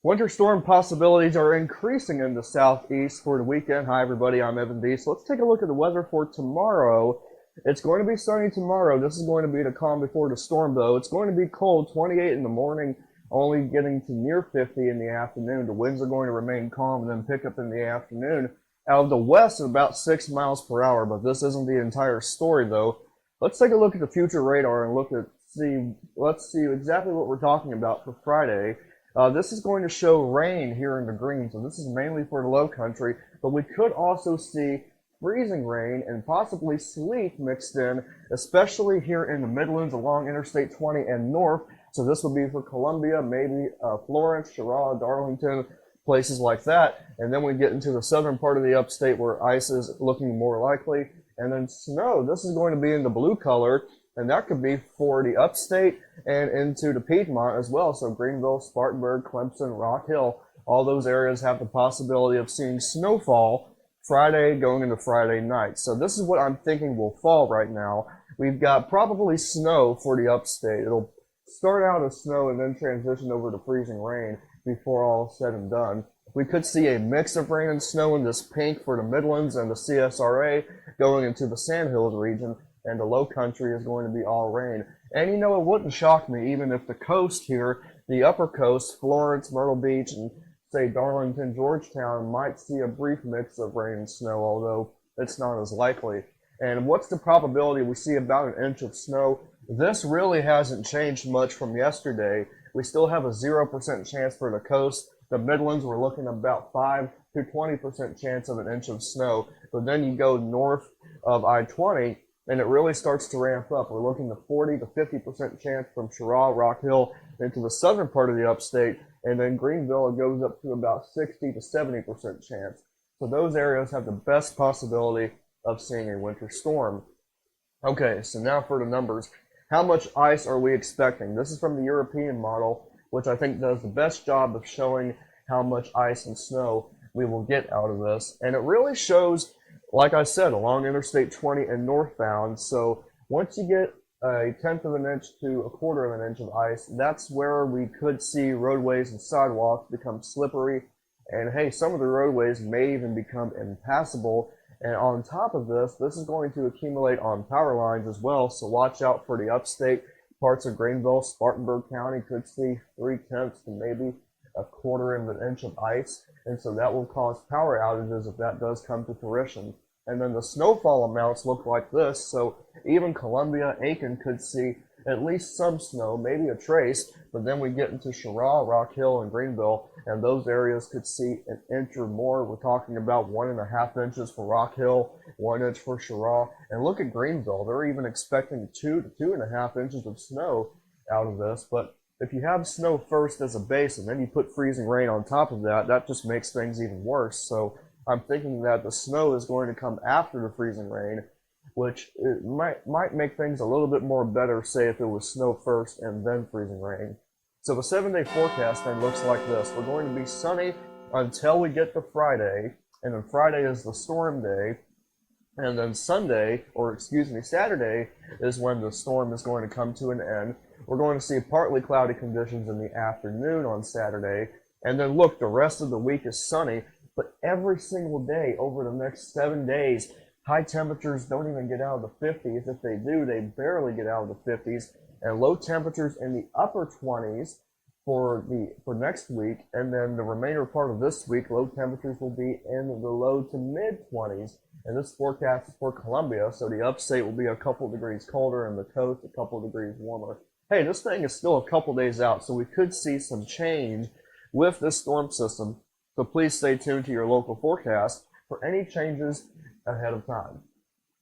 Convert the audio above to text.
Winter storm possibilities are increasing in the southeast for the weekend. Hi, everybody. I'm Evan Deese. Let's take a look at the weather for tomorrow. It's going to be sunny tomorrow. This is going to be the calm before the storm, though. It's going to be cold, 28 in the morning, only getting to near 50 in the afternoon. The winds are going to remain calm and then pick up in the afternoon. Out of the west at about 6 miles per hour, but this isn't the entire story, though. Let's take a look at the future radar and let's see exactly what we're talking about for Friday. This is going to show rain here in the green, so this is mainly for the low country, but we could also see freezing rain and possibly sleet mixed in, especially here in the Midlands along Interstate 20 and north. So this would be for Columbia, maybe Florence, Cheraw, Darlington, places like that. And then we get into the southern part of the upstate where ice is looking more likely. And then snow, this is going to be in the blue color, and that could be for the upstate and into the Piedmont as well. So Greenville, Spartanburg, Clemson, Rock Hill, all those areas have the possibility of seeing snowfall Friday going into Friday night. So this is what I'm thinking will fall right now. We've got probably snow for the upstate. It'll start out as snow and then transition over to freezing rain before all said and done. We could see a mix of rain and snow in this pink for the Midlands and the CSRA going into the Sandhills region, and the low country is going to be all rain. And you know, it wouldn't shock me even if the coast here, the upper coast, Florence, Myrtle Beach, and say Darlington, Georgetown, might see a brief mix of rain and snow, although it's not as likely. And what's the probability we see about an inch of snow? This really hasn't changed much from yesterday. We still have a 0% chance for the coast. The Midlands, we're looking at about 5 to 20% chance of an inch of snow. But then you go north of I-20, and it really starts to ramp up. We're looking at 40 to 50% chance from Cheraw, Rock Hill, into the southern part of the upstate, and then Greenville, it goes up to about 60 to 70% chance. So those areas have the best possibility of seeing a winter storm. Okay, so now for the numbers. How much ice are we expecting? This is from the European model, which I think does the best job of showing how much ice and snow we will get out of this. And it really shows, like I said, along Interstate 20 and northbound. So once you get a tenth of an inch to a quarter of an inch of ice, that's where we could see roadways and sidewalks become slippery. And hey, some of the roadways may even become impassable. And on top of this, this is going to accumulate on power lines as well. So watch out for the upstate. Parts of Greenville, Spartanburg County could see 3/10 to maybe a quarter of an inch of ice. And so that will cause power outages if that does come to fruition. And then the snowfall amounts look like this. So even Columbia, Aiken could see at least some snow, maybe a trace. But then we get into Cheraw, Rock Hill, and Greenville, and those areas could see an inch or more. We're talking about 1.5 inches for Rock Hill, 1 inch for Cheraw. And look at Greenville. They're even expecting 2 to 2.5 inches of snow out of this. But if you have snow first as a base and then you put freezing rain on top of that, that just makes things even worse. So I'm thinking that the snow is going to come after the freezing rain, which it might make things a little bit more better, say if it was snow first and then freezing rain. So the 7-day forecast then looks like this. We're going to be sunny until we get to Friday, and then Friday is the storm day, and then Saturday is when the storm is going to come to an end. We're going to see partly cloudy conditions in the afternoon on Saturday, and then look, the rest of the week is sunny, but every single day over the next 7 days, high temperatures don't even get out of the 50s. If they do, they barely get out of the 50s. And low temperatures in the upper 20s for next week. And then the remainder part of this week, low temperatures will be in the low to mid 20s. And this forecast is for Columbia, so the upstate will be a couple degrees colder and the coast a couple degrees warmer. Hey, this thing is still a couple days out, so we could see some change with this storm system. So please stay tuned to your local forecast for any changes ahead of time.